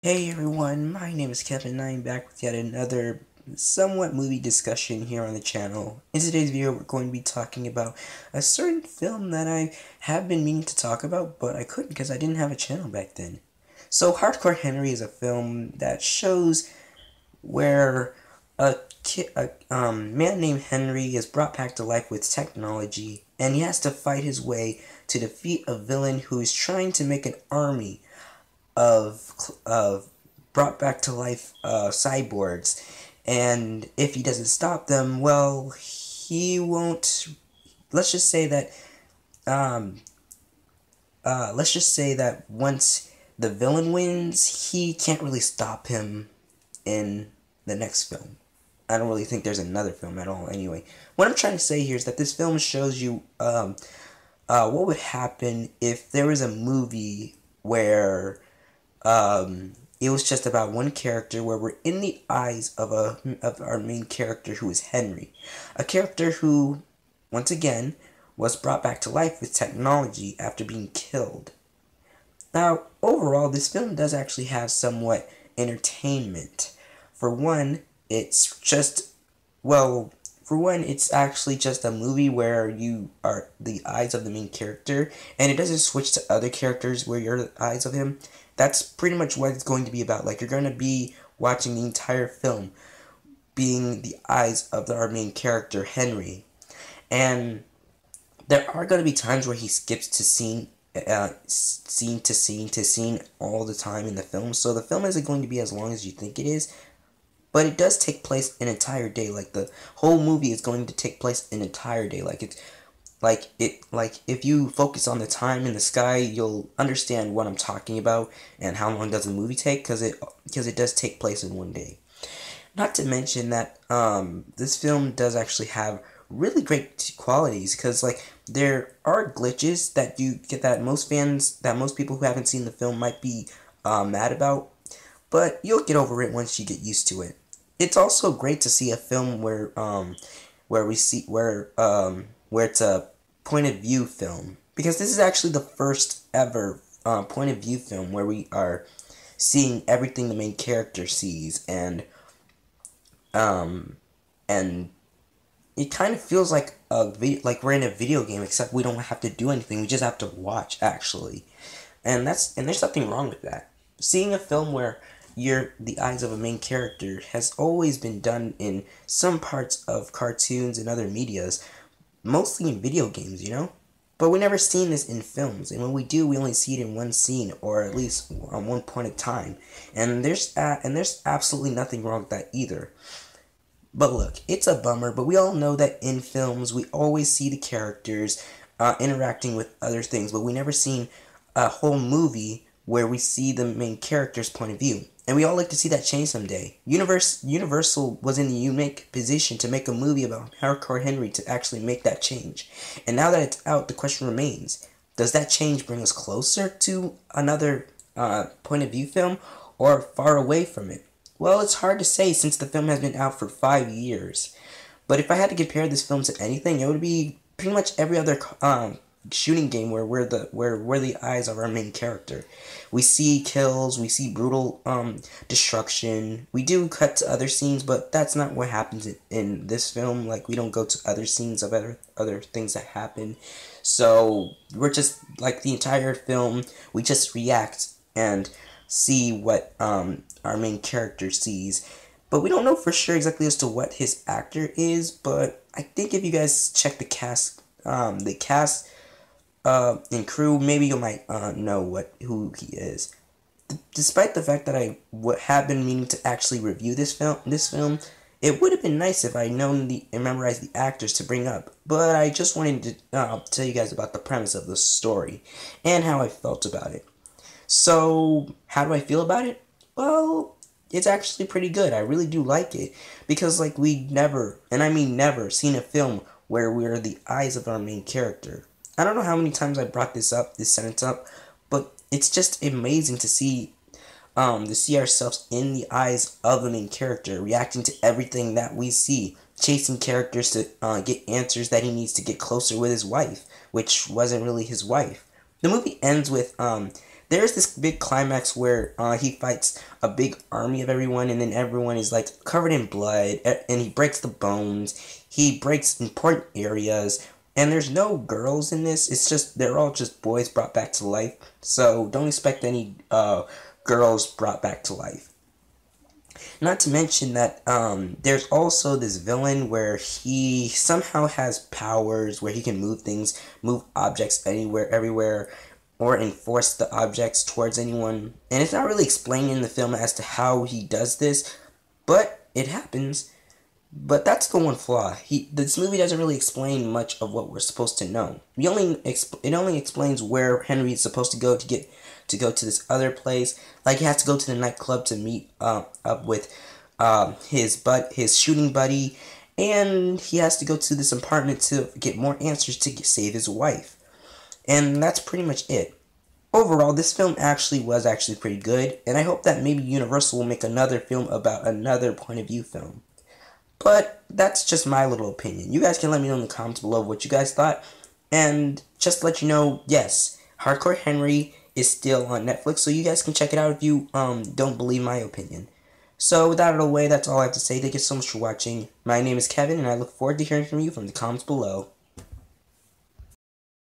Hey everyone, my name is Kevin and I'm back with yet another somewhat movie discussion here on the channel. In today's video we're going to be talking about a certain film that I have been meaning to talk about, but I couldn't because I didn't have a channel back then. So Hardcore Henry is a film that shows where a man named Henry is brought back to life with technology, and he has to fight his way to defeat a villain who is trying to make an army of brought back to life cyborgs, and if he doesn't stop them, well, he won't. Let's just say that um, let's just say that once the villain wins, he can't really stop him in the next film. I don't really think there's another film at all. Anyway, what I'm trying to say here is that this film shows you what would happen if there was a movie where it was just about one character, where we're in the eyes of our main character, who is Henry, a character who, once again, was brought back to life with technology after being killed. Now, overall, this film does actually have somewhat entertainment. For one, it's just, well, for one, it's actually just a movie where you are the eyes of the main character, and it doesn't switch to other characters where you're the eyes of him. That's pretty much what it's going to be about. Like, you're going to be watching the entire film being the eyes of our main character, Henry. And there are going to be times where he skips to scene to scene to scene all the time in the film. So the film isn't going to be as long as you think it is. But it does take place an entire day. Like, the whole movie is going to take place an entire day. Like if you focus on the time in the sky, you'll understand what I'm talking about and how long does the movie take, because it does take place in one day. Not to mention that this film does actually have really great qualities, because like there are glitches that you get that most people who haven't seen the film might be mad about, but you'll get over it once you get used to it. It's also great to see a film where it's a point of view film, because this is actually the first ever point of view film where we are seeing everything the main character sees, and it kind of feels like we're in a video game, except we don't have to do anything. We just have to watch, actually, and there's nothing wrong with that. Seeing a film where you're the eyes of a main character has always been done in some parts of cartoons and other medias, mostly in video games, you know? But we never seen this in films, and when we do, we only see it in one scene, or at least on one point of time. And there's absolutely nothing wrong with that either. But look, it's a bummer, but we all know that in films, we always see the characters interacting with other things, but we never seen a whole movie where we see the main character's point of view. And we all like to see that change someday. Universal was in the unique position to make a movie about Hardcore Henry to actually make that change. And now that it's out, the question remains, does that change bring us closer to another point of view film, or far away from it? Well, it's hard to say since the film has been out for 5 years. But if I had to compare this film to anything, it would be pretty much every other shooting game where we're the eyes of our main character. We see kills, we see brutal destruction. We do cut to other scenes, but that's not what happens in this film. Like, we don't go to other scenes of other things that happen. So we're just, like, the entire film, we just react and see what our main character sees. But we don't know for sure exactly as to what his actor is, but I think if you guys check the cast and crew, maybe you might know who he is. Despite the fact that I have been meaning to actually review this film, it would have been nice if I known and memorized the actors to bring up. But I just wanted to tell you guys about the premise of the story and how I felt about it. So, how do I feel about it? Well, it's actually pretty good. I really do like it, because like we never, and I mean never, seen a film where we're the eyes of our main character. I don't know how many times I brought this sentence up, but it's just amazing to see ourselves in the eyes of the main character, reacting to everything that we see, chasing characters to get answers that he needs to get closer with his wife, which wasn't really his wife. The movie ends with there's this big climax where he fights a big army of everyone, and then everyone is like covered in blood, and he breaks the bones. He breaks important areas, and there's no girls in this. It's just they're all just boys brought back to life. So don't expect any girls brought back to life. Not to mention that there's also this villain where he somehow has powers where he can move things, move objects anywhere, everywhere, or enforce the objects towards anyone. And it's not really explained in the film as to how he does this, but it happens. But that's the one flaw. This movie doesn't really explain much of what we're supposed to know. It only explains where Henry is supposed to go to go to this other place. Like he has to go to the nightclub to meet up with his shooting buddy, and he has to go to this apartment to get more answers to save his wife. And that's pretty much it. Overall, this film was actually pretty good, and I hope that maybe Universal will make another film about another point of view film. But that's just my little opinion. You guys can let me know in the comments below what you guys thought. And just to let you know, yes, Hardcore Henry is still on Netflix, so you guys can check it out if you don't believe my opinion. So with that out of the way, that's all I have to say. Thank you so much for watching. My name is Kevin, and I look forward to hearing from you from the comments below.